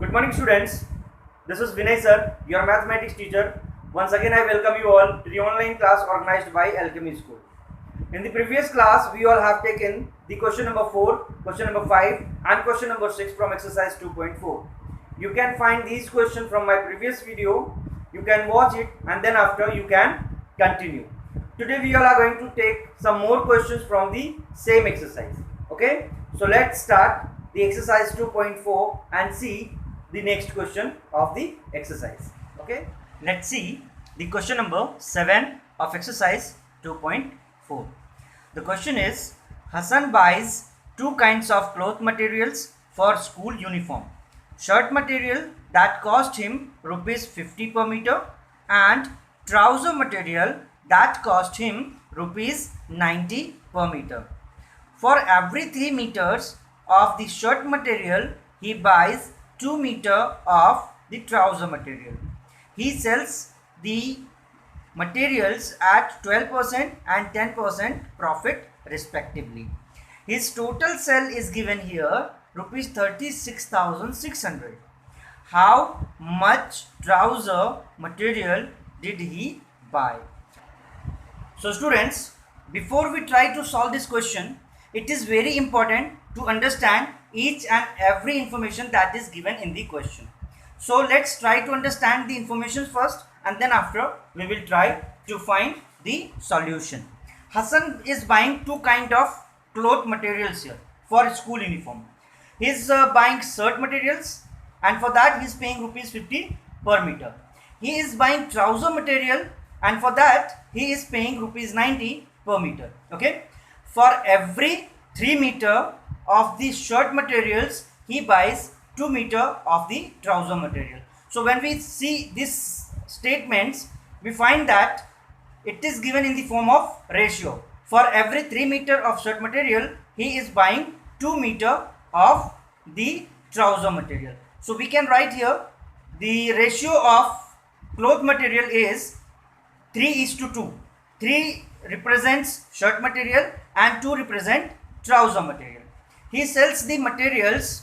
Good morning, students. This is Vinay sir, your mathematics teacher. Once again, I welcome you all to the online class organized by Alchemy School. In the previous class, we all have taken the question number 4, question number 5 and question number 6 from exercise 2.4. You can find these questions from my previous video. You can watch it and then after you can continue. Today we all are going to take some more questions from the same exercise. Okay, so let's start the exercise 2.4 and see the next question of the exercise. Okay, let's see the question number 7 of exercise 2.4. The question is, Hassan buys two kinds of cloth materials for school uniform. Shirt material that cost him rupees 50 per meter and trouser material that cost him rupees 90 per meter. For every 3 meters of the shirt material, he buys 2 meter of the trouser material. He sells the materials at 12% and 10% profit respectively. His total sale is given here rupees 36,600. How much trouser material did he buy? So students, before we try to solve this question, it is very important to understand each and every information that is given in the question. So let's try to understand the information first and then after we will try to find the solution. Hassan is buying two kind of cloth materials here for school uniform. He is buying shirt materials and for that he is paying rupees 50 per meter. He is buying trouser material and for that he is paying rupees 90 per meter. Okay, for every 3 meter of the shirt materials he buys 2 meter of the trouser material. So when we see these statements, we find that it is given in the form of ratio. For every 3 meter of shirt material he is buying 2 meter of the trouser material. So we can write here the ratio of cloth material is 3:2. 3 represents shirt material and 2 represent trouser material. He sells the materials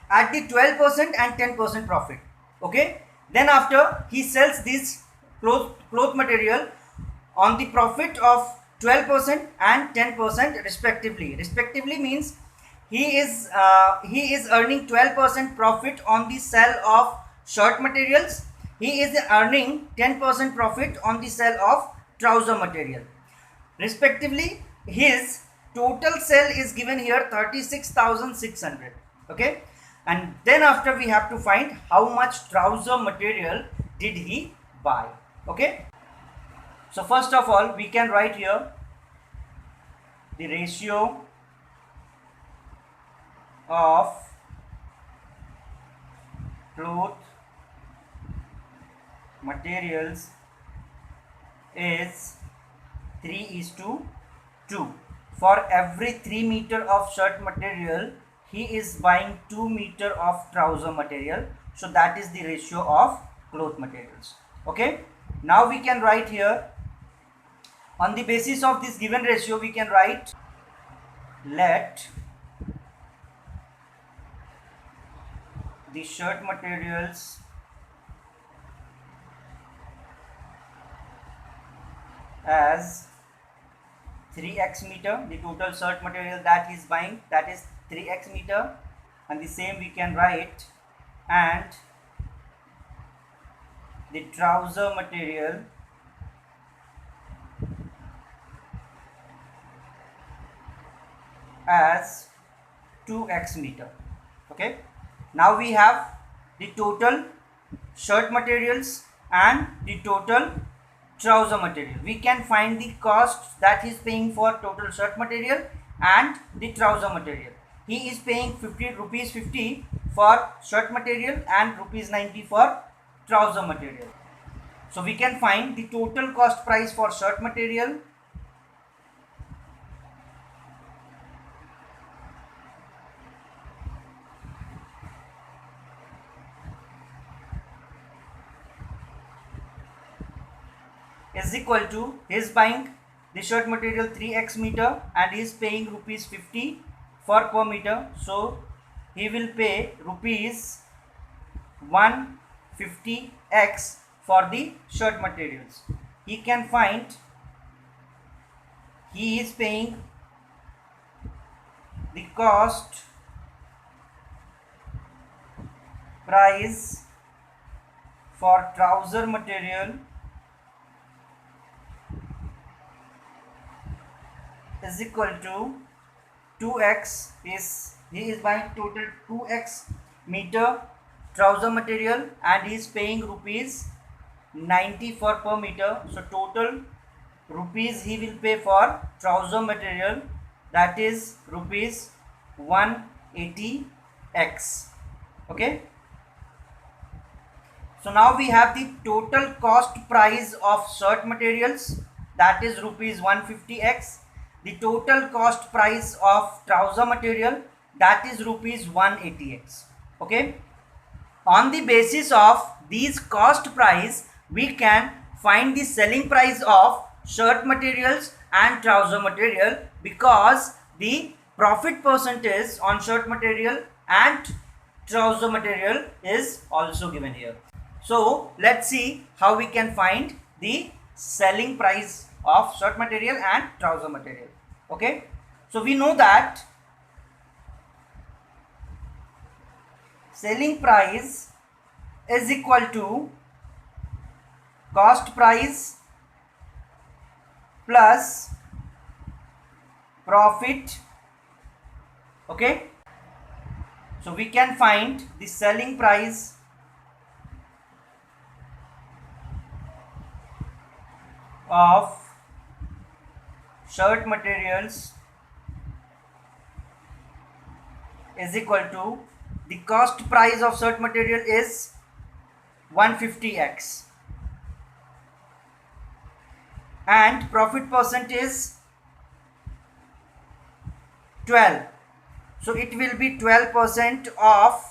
at the 12% and 10% profit. Okay, then after he sells this cloth material on the profit of 12% and 10% respectively. Respectively means he is earning 12% profit on the sale of shirt materials. He is earning 10% profit on the sale of trouser material. Respectively, his total sale is given here 36,600. Okay, and then after we have to find how much trouser material did he buy. Okay, so first of all we can write here the ratio of cloth materials is 3:2. For every 3 meter of shirt material he is buying 2 meter of trouser material. So that is the ratio of cloth materials. Okay, now we can write here on the basis of this given ratio, we can write let the shirt materials as 3x meter, the total shirt material that he is buying, that is 3x meter, and the same we can write, and the trouser material as 2x meter. Okay, now we have the total shirt materials and the total trouser material. We can find the cost that he is paying for total shirt material and the trouser material. He is paying rupees 50 for shirt material and rupees 90 for trouser material. So we can find the total cost price for shirt material is equal to, he is buying the shirt material 3x meter and he is paying rupees 50 for per meter. So he will pay rupees 150x for the shirt materials. He can find, he is paying the cost price for trouser material is equal to 2x. He is buying total 2x meter trouser material and he is paying rupees 90 for per meter. So total rupees he will pay for trouser material, that is rupees 180x. Okay. So now we have the total cost price of shirt materials, that is rupees 150x. The total cost price of trouser material, that is rupees 180x. Okay. On the basis of these cost price, we can find the selling price of shirt materials and trouser material, because the profit percentage on shirt material and trouser material is also given here. So let's see how we can find the selling price of shirt material and trouser material. Okay, so we know that selling price is equal to cost price plus profit. Okay, so we can find the selling price of shirt materials is equal to, the cost price of shirt material is 150x and profit percent is 12. So it will be 12% of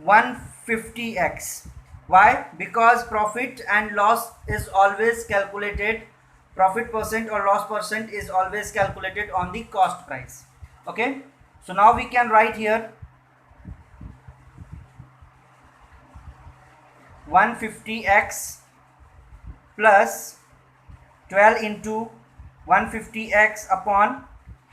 150x. Why? Because profit and loss is always calculated, profit percent or loss percent is always calculated on the cost price. Okay, so now we can write here 150x plus 12 into 150x upon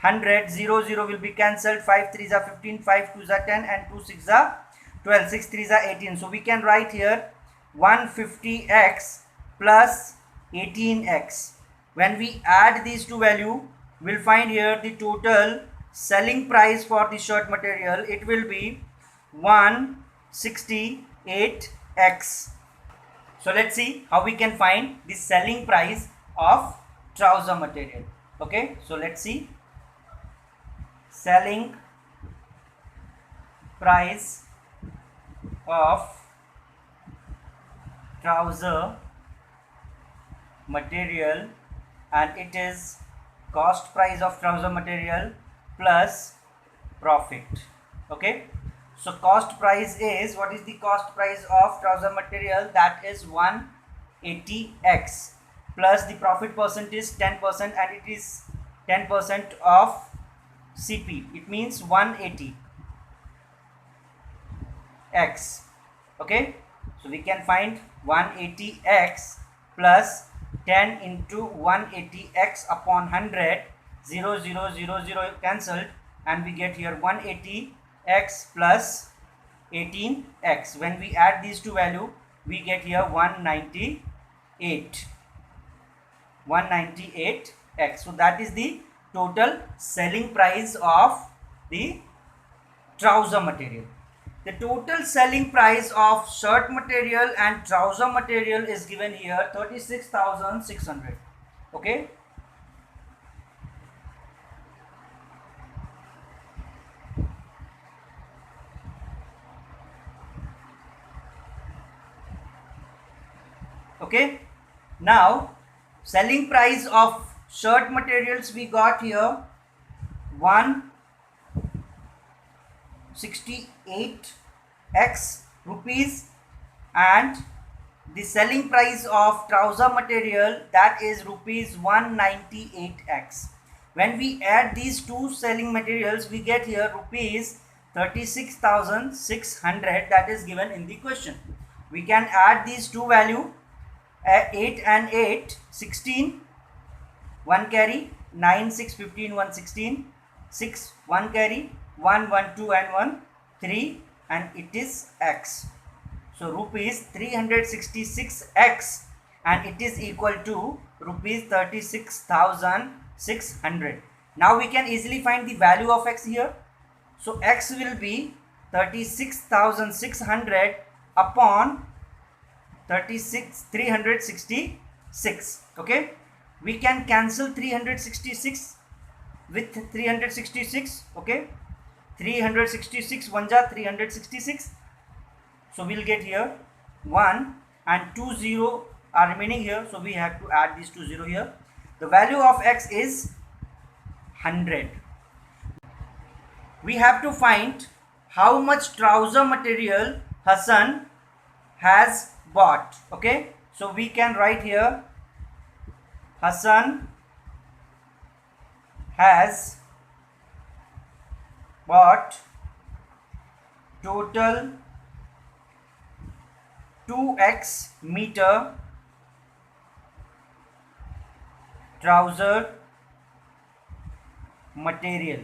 100. 0 will be cancelled. 5 3s are 15, 5 2s are 10 and 2 6s are 12, 6 3s are 18. So we can write here 150x plus 18x. When we add these two values, we'll find here the total selling price for the shirt material. It will be 168x. So let's see how we can find the selling price of trouser material. Okay, so let's see. Selling price of trouser material, and it is cost price of trouser material plus profit. Okay, so cost price is, what is the cost price of trouser material? That is 180x plus the profit percent is 10% and it is 10% of CP. It means 180x. Okay, so we can find 180x plus 10 into 180x upon 100. 0 0 0 0 cancelled and we get here 180x plus 18x. When we add these two values, we get here 198x. So that is the total selling price of the trouser material. The total selling price of shirt material and trouser material is given here 36,600. Okay, okay, now selling price of shirt materials we got here 168x rupees, and the selling price of trouser material, that is rupees 198x. When we add these two selling materials, we get here rupees 36,600 that is given in the question. We can add these two value 8 and 8 16, 1 carry 9 6 15 1 16, 6 1 carry 1 1 2 and 1 3 and it is x. So rupees 366x and it is equal to rupees 36,600. Now we can easily find the value of x here. So x will be 36,600 upon 366. Okay, we can cancel 366 with 366. Okay, 366 1 ja 366. So we'll get here 1 and 2 0 are remaining here. So we have to add these 2 0 here. The value of x is 100. We have to find how much trouser material Hassan has bought. Okay, so we can write here Hassan has bought total 2x meter trouser material.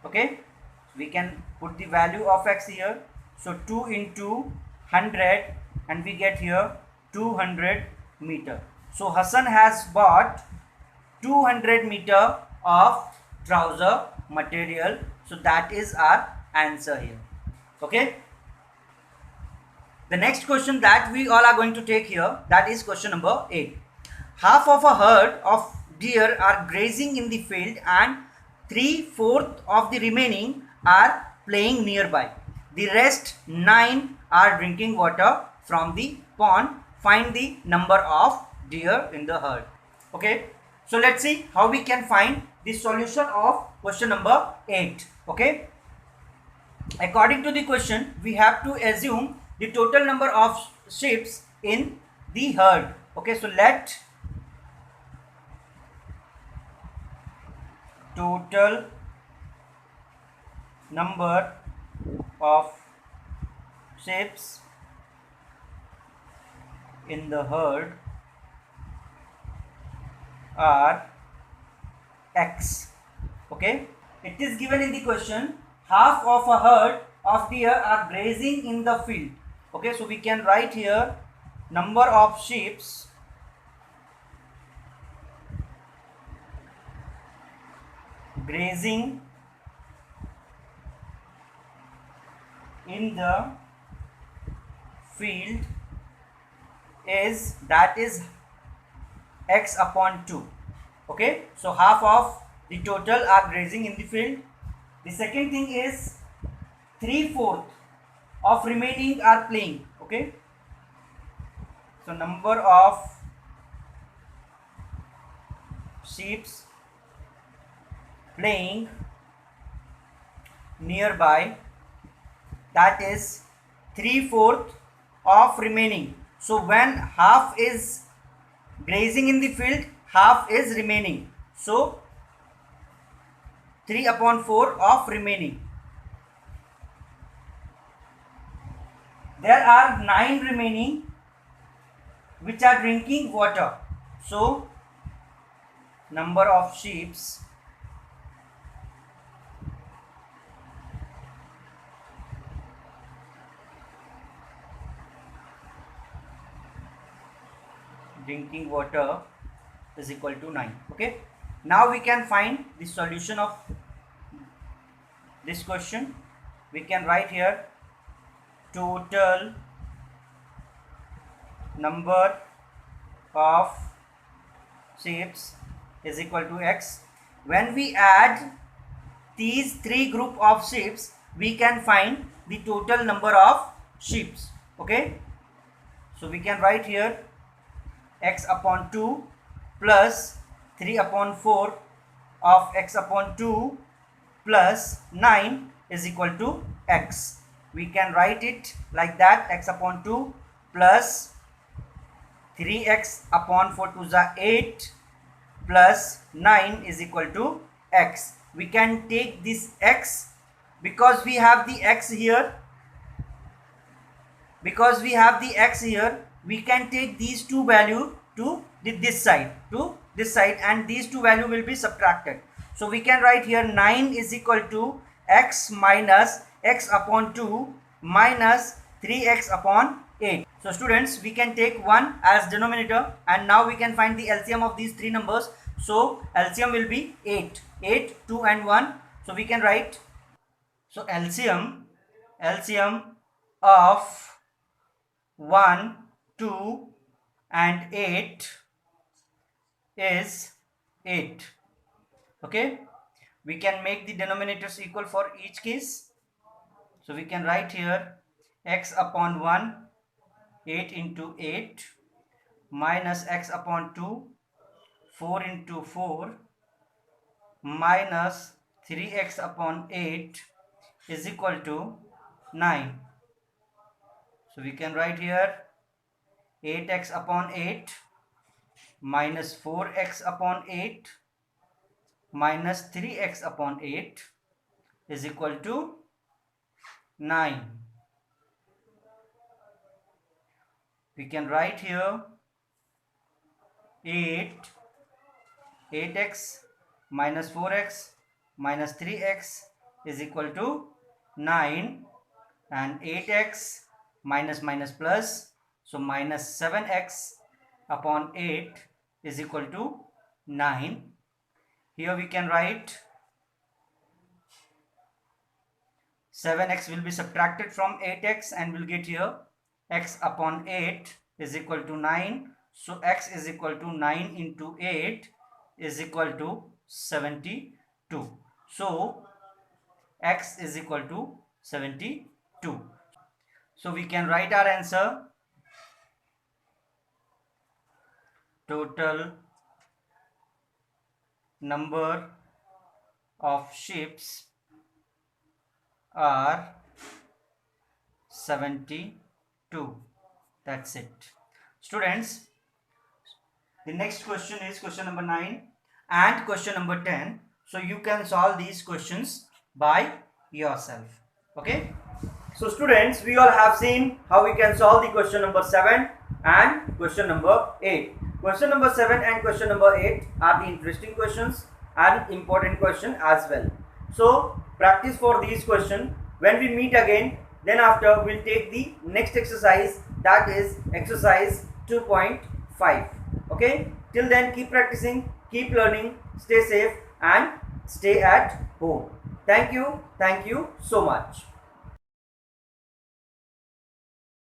Okay, we can put the value of x here. So 2 into 100 and we get here 200 meter. So Hassan has bought 200 meter of trouser material. So that is our answer here. Okay, the next question that we all are going to take here, that is question number 8. Half of a herd of deer are grazing in the field and 3/4 of the remaining are playing nearby. The rest 9 are drinking water from the pond. Find the number of deer in the herd. Okay, so let's see how we can find the solution of question number 8. Okay, according to the question, we have to assume the total number of sheep in the herd. Okay, so let total number of sheep in the herd are x. Okay, it is given in the question half of a herd of deer are grazing in the field. Okay, so we can write here number of sheep grazing in the field is, that is x upon 2. Okay, so half of the total are grazing in the field. The second thing is 3/4 of remaining are playing. Okay, so number of sheep playing nearby, that is 3/4 of remaining. So when half is grazing in the field, half is remaining. So 3/4 of remaining. There are 9 remaining which are drinking water. So number of sheep drinking water is equal to 9. Okay, now we can find the solution of this question. We can write here total number of sheep is equal to x. When we add these 3 group of sheep, we can find the total number of sheep. Okay, so we can write here x upon 2 plus 3/4 of x upon 2 plus 9 is equal to x. We can write it like that, x upon 2 plus 3x upon 4 to the 8 plus 9 is equal to x. We can take this x because we have the x here, we can take these two value to this side, and these two value will be subtracted. So we can write here 9 is equal to x minus x upon 2 minus 3x upon 8. So students, we can take 1 as denominator, and now we can find the LCM of these three numbers. So LCM will be 8, 2 and 1. So we can write, so LCM of 1, 2 and 8 is 8. Okay, we can make the denominators equal for each case. So we can write here x upon 1, 8 into 8, minus x upon 2, 4 into 4, minus 3x upon 8 is equal to 9. So we can write here 8x upon 8 minus 4x upon 8 minus 3x upon 8 is equal to 9. We can write here 8x minus 4x minus 3x is equal to 9, and 8x minus minus plus, so minus 7x upon 8 is equal to 9. Here we can write 7x will be subtracted from 8x and we'll get here x upon 8 is equal to 9. So x is equal to 9 into 8 is equal to 72. So x is equal to 72. So we can write our answer. Total number of ships are 72. That's it. Students, the next question is question number 9 and question number 10. So you can solve these questions by yourself. Okay. So students, we all have seen how we can solve the question number 7 and question number 8. Question number 7 and question number 8 are the interesting questions and important question as well. So practice for these questions. When we meet again, then after we'll take the next exercise, that is exercise 2.5. Okay. Till then, keep practicing, keep learning, stay safe and stay at home. Thank you so much.